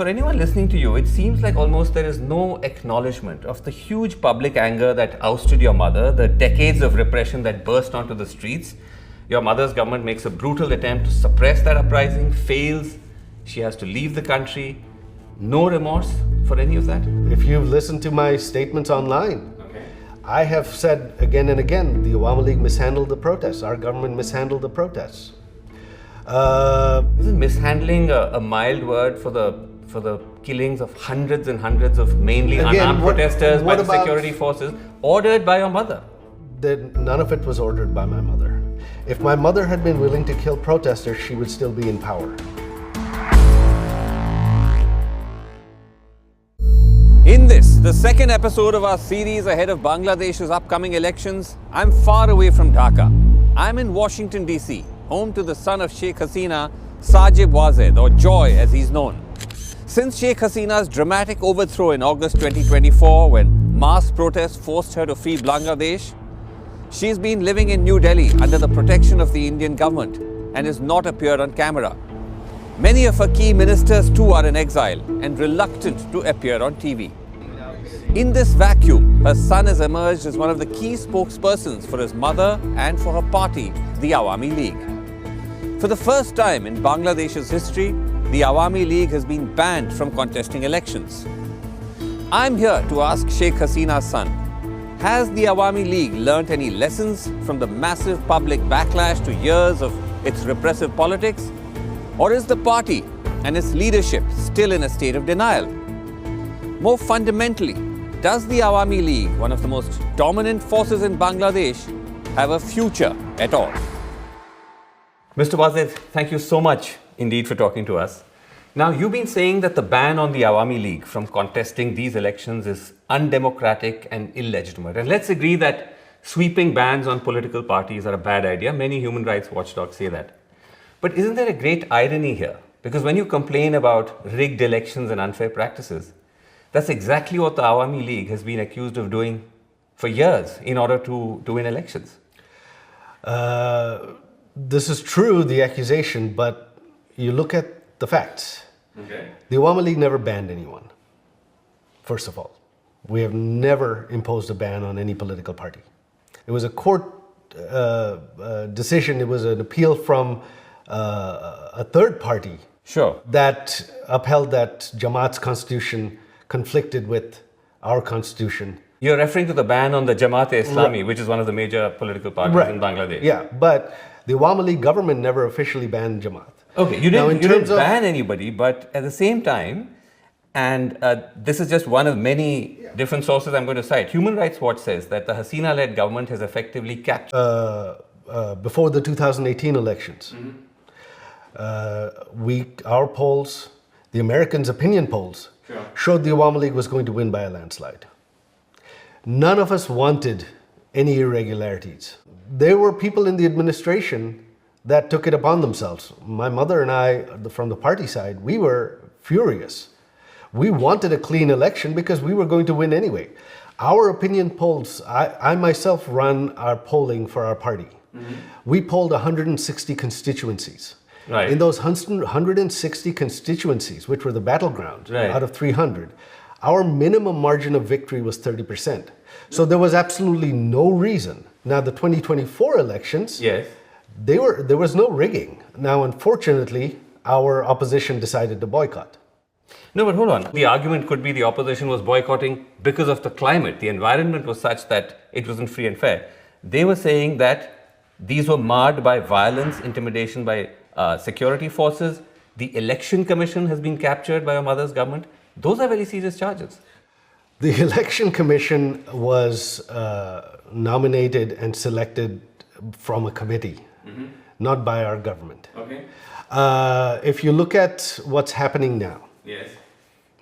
For anyone listening to you, it seems like almost there is no acknowledgement of the huge public anger that ousted your mother, the decades of repression that burst onto the streets. Your mother's government makes a brutal attempt to suppress that uprising, fails. She has to leave the country. No remorse for any of that? If you've listened to my statements online, I have said again and again, the Awami League mishandled the protests. Our government mishandled the protests. Isn't mishandling a mild word for the killings of hundreds and hundreds of mainly unarmed protesters by the security forces, ordered by your mother? None of it was ordered by my mother. If my mother had been willing to kill protesters, she would still be in power. In this, the second episode of our series ahead of Bangladesh's upcoming elections, I'm far away from Dhaka. I'm in Washington, D.C., home to the son of Sheikh Hasina, Sajeeb Wazed, or Joy as he's known. Since Sheikh Hasina's dramatic overthrow in August 2024, when mass protests forced her to flee Bangladesh, she's been living in New Delhi under the protection of the Indian government and has not appeared on camera. Many of her key ministers too are in exile and reluctant to appear on TV. In this vacuum, her son has emerged as one of the key spokespersons for his mother and for her party, the Awami League. For the first time in Bangladesh's history, the Awami League has been banned from contesting elections. I'm here to ask Sheikh Hasina's son, has the Awami League learnt any lessons from the massive public backlash to years of its repressive politics? Or is the party and its leadership still in a state of denial? More fundamentally, does the Awami League, one of the most dominant forces in Bangladesh, have a future at all? Mr. Wazed, thank you so much indeed for talking to us. Now, you've been saying that the ban on the Awami League from contesting these elections is undemocratic and illegitimate. And let's agree that sweeping bans on political parties are a bad idea. Many human rights watchdogs say that. But isn't there a great irony here? Because when you complain about rigged elections and unfair practices, that's exactly what the Awami League has been accused of doing for years in order to win elections. This is true, the accusation, but you look at the facts. The Awami League never banned anyone, first of all. We have never imposed a ban on any political party. It was a court decision, it was an appeal from a third party that upheld that Jamaat's constitution conflicted with our constitution. You're referring to the ban on the Jamaat-e-Islami, which is one of the major political parties in Bangladesh. Yeah, but the Awami League government never officially banned Jamaat. Okay, you didn't ban anybody, but at the same time, and this is just one of many different sources I'm going to cite, Human Rights Watch says that the Hasina-led government has effectively captured... before the 2018 elections, our polls, the Americans' opinion polls, showed the Awami League was going to win by a landslide. None of us wanted any irregularities. There were people in the administration that took it upon themselves. My mother and I, from the party side, we were furious. We wanted a clean election because we were going to win anyway. Our opinion polls, I myself run our polling for our party. We polled 160 constituencies. In those 160 constituencies, which were the battleground out of 300, our minimum margin of victory was 30%. So there was absolutely no reason. Now the 2024 elections, there was no rigging. Now, unfortunately, our opposition decided to boycott. No, but hold on. The argument could be the opposition was boycotting because of the climate. The environment was such that it wasn't free and fair. They were saying that these were marred by violence, intimidation by security forces. The election commission has been captured by your mother's government. Those are very serious charges. The election commission was nominated and selected from a committee, not by our government. If you look at what's happening now,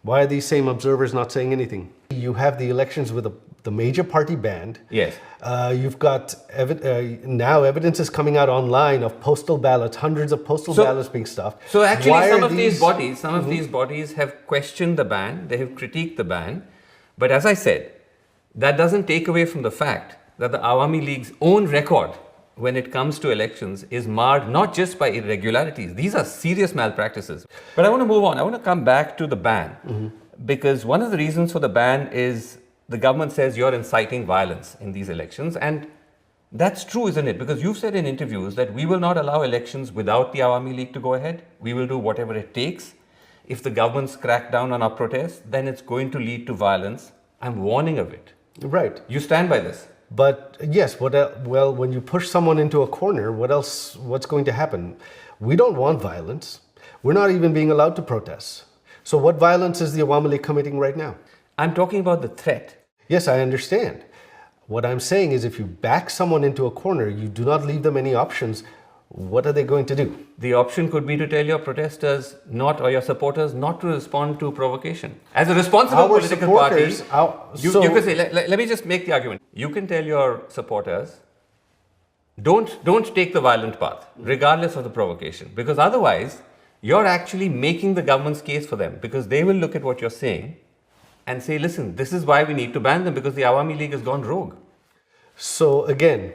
why are these same observers not saying anything? You have the elections with the major party banned. You've got now evidence is coming out online of postal ballots, hundreds of postal ballots being stuffed. So actually, some of these bodies have questioned the ban. They have critiqued the ban. But as I said, that doesn't take away from the fact that the Awami League's own record when it comes to elections is marred not just by irregularities. These are serious malpractices. But I want to move on. I want to come back to the ban. Because one of the reasons for the ban is the government says you're inciting violence in these elections. And that's true, isn't it? Because you've said in interviews that we will not allow elections without the Awami League to go ahead. We will do whatever it takes. If the government's crack down on our protests, then it's going to lead to violence. I'm warning of it. Right. You stand by this? But yes, well, when you push someone into a corner, what's going to happen? We don't want violence. We're not even being allowed to protest. So what violence is the Awami League committing right now? I'm talking about the threat. Yes, I understand. What I'm saying is if you back someone into a corner, you do not leave them any options, what are they going to do? The option could be to tell your protesters or your supporters not to respond to provocation. As a responsible political party, you can say, let me just make the argument. You can tell your supporters, don't take the violent path, regardless of the provocation. Because otherwise, you're actually making the government's case for them. Because they will look at what you're saying and say, listen, this is why we need to ban them, because the Awami League has gone rogue. So again,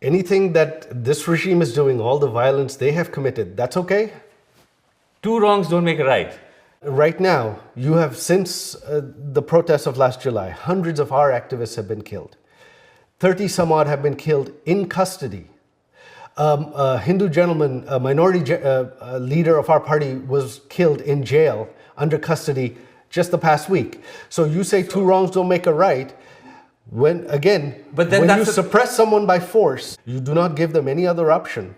anything that this regime is doing, all the violence they have committed, that's okay? Two wrongs don't make a right. Right now, you have, since the protests of last July, hundreds of our activists have been killed. 30 some odd have been killed in custody. A Hindu gentleman, a minority leader of our party, was killed in jail under custody just the past week. So you say two wrongs don't make a right. When you suppress someone by force, you do not give them any other option.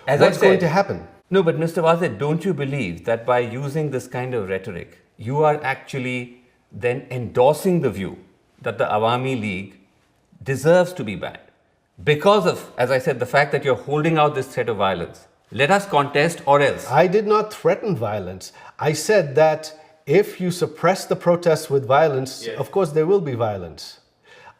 What's going to happen? No, but Mr. Wazed, don't you believe that by using this kind of rhetoric, you are actually then endorsing the view that the Awami League deserves to be banned? Because of, as I said, the fact that you're holding out this threat of violence. Let us contest or else. I did not threaten violence. I said that if you suppress the protests with violence, of course there will be violence.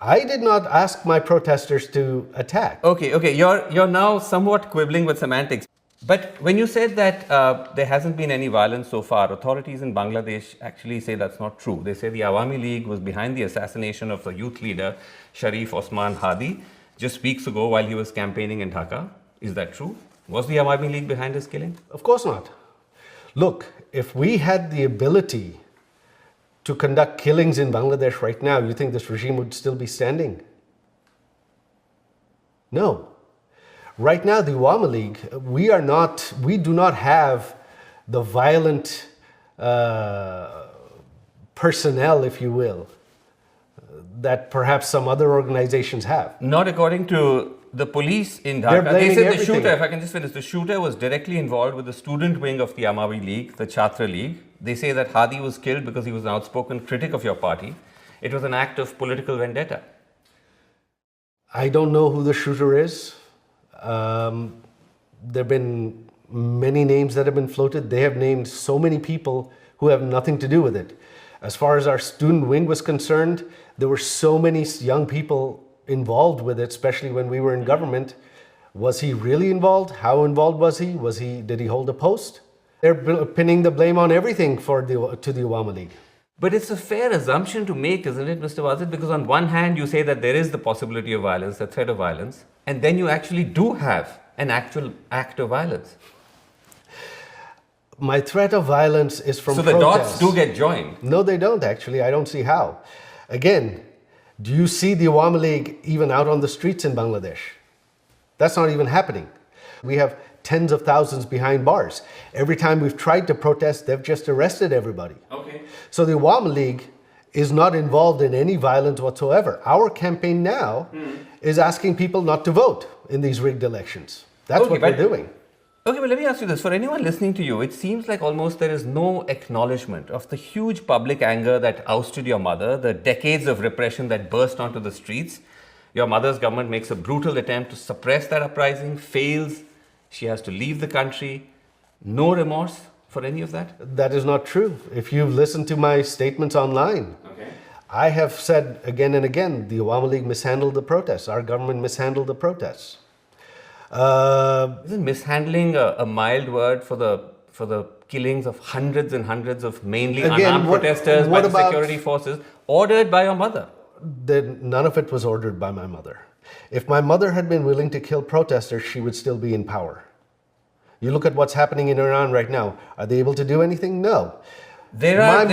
I did not ask my protesters to attack. Okay, you're now somewhat quibbling with semantics. But when you said that there hasn't been any violence so far, authorities in Bangladesh actually say that's not true. They say the Awami League was behind the assassination of the youth leader Sharif Osman Hadi just weeks ago while he was campaigning in Dhaka. Is that true? Was the Awami League behind his killing? Of course not. Look, if we had the ability to conduct killings in Bangladesh right now, you think this regime would still be standing? No. Right now, the Awami League, we do not have the violent personnel, if you will, that perhaps some other organizations have. Not according to the police in Dhaka. They said the shooter, if I can just finish, the shooter was directly involved with the student wing of the Awami League, the Chhatra League. They say that Hadi was killed because he was an outspoken critic of your party. It was an act of political vendetta. I don't know who the shooter is. There have been many names that have been floated. They have named so many people who have nothing to do with it. As far as our student wing was concerned, there were so many young people involved with it, especially when we were in government. Was he really involved? How involved was he? Did he hold a post? They're pinning the blame on everything to the Awami League. But it's a fair assumption to make, isn't it, Mr. Wazed? Because on one hand, you say that there is the possibility of violence, the threat of violence, and then you actually do have an actual act of violence. My threat of violence is from protests. So the dots do get joined? No, they don't actually. I don't see how. Again, do you see the Awami League even out on the streets in Bangladesh? That's not even happening. We have tens of thousands behind bars. Every time we've tried to protest, they've just arrested everybody. Okay. So the Awami League is not involved in any violence whatsoever. Our campaign now is asking people not to vote in these rigged elections. That's what we're doing. Okay, but let me ask you this. For anyone listening to you, it seems like almost there is no acknowledgement of the huge public anger that ousted your mother, the decades of repression that burst onto the streets. Your mother's government makes a brutal attempt to suppress that uprising, fails. She has to leave the country. No remorse for any of that? That is not true. If you've listened to my statements online, I have said again and again, the Awami League mishandled the protests. Our government mishandled the protests. Isn't mishandling a mild word for the killings of hundreds and hundreds of mainly unarmed protesters by the security forces ordered by your mother? None of it was ordered by my mother. If my mother had been willing to kill protesters, she would still be in power. You look at what's happening in Iran right now. Are they able to do anything? No. My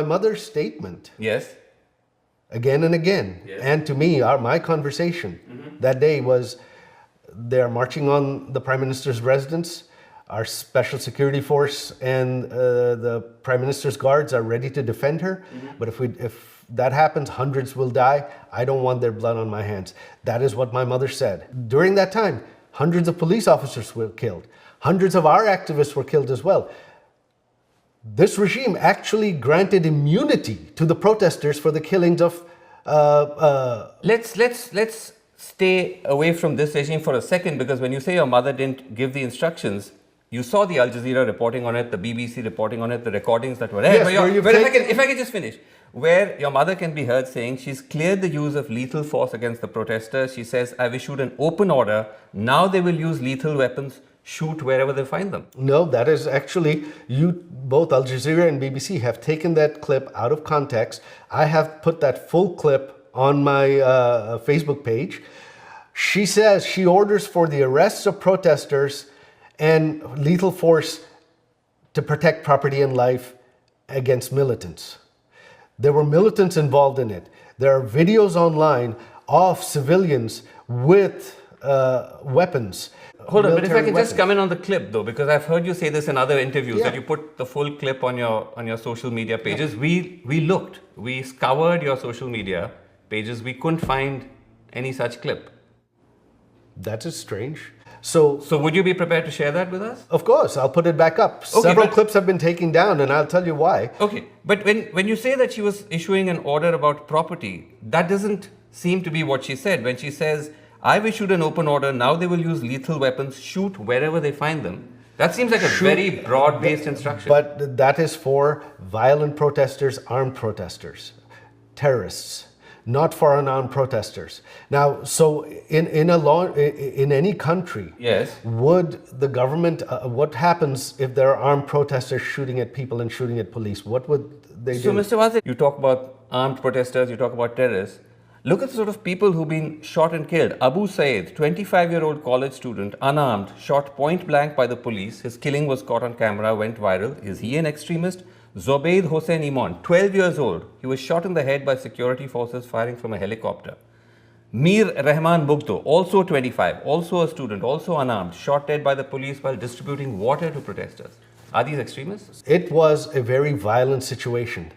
mother's statement. Yes. Again and again, yes. And to me, my conversation that day was, they're marching on the Prime Minister's residence. Our special security force and the Prime Minister's guards are ready to defend her. But if that happens, hundreds will die. I don't want their blood on my hands. That is what my mother said. During that time, hundreds of police officers were killed. Hundreds of our activists were killed as well. This regime actually granted immunity to the protesters for the killings of... Let's stay away from this regime for a second, because when you say your mother didn't give the instructions, you saw the Al Jazeera reporting on it, the BBC reporting on it, the recordings that were there. Yes, if I can just finish. Where your mother can be heard saying she's cleared the use of lethal force against the protesters. She says, I've issued an open order. Now they will use lethal weapons, shoot wherever they find them. No, that is actually, both Al Jazeera and BBC have taken that clip out of context. I have put that full clip on my Facebook page. She says she orders for the arrests of protesters and lethal force to protect property and life against militants. There were militants involved in it. There are videos online of civilians with weapons. Hold on, but if I can just come in on the clip though, because I've heard you say this in other interviews, that you put the full clip on your social media pages. Yeah. We scoured your social media pages. We couldn't find any such clip. That is strange. So would you be prepared to share that with us? Of course, I'll put it back up. Okay, Several clips have been taken down, and I'll tell you why. Okay, but when you say that she was issuing an order about property, that doesn't seem to be what she said. When she says, I've issued an open order, now they will use lethal weapons, shoot wherever they find them. That seems like a very broad-based instruction. But that is for violent protesters, armed protesters, terrorists. Not for unarmed protesters. Now, so in any country, yes, would the government? What happens if there are armed protesters shooting at people and shooting at police? What would they do? So, Mr. Wazed, you talk about armed protesters, you talk about terrorists. Look at the sort of people who've been shot and killed. Abu Saeed, 25-year-old college student, unarmed, shot point blank by the police. His killing was caught on camera, went viral. Is he an extremist? Zobaid Hossein Iman, 12 years old. He was shot in the head by security forces firing from a helicopter. Mir Rahman Bugto, also 25, also a student, also unarmed, shot dead by the police while distributing water to protesters. Are these extremists? It was a very violent situation.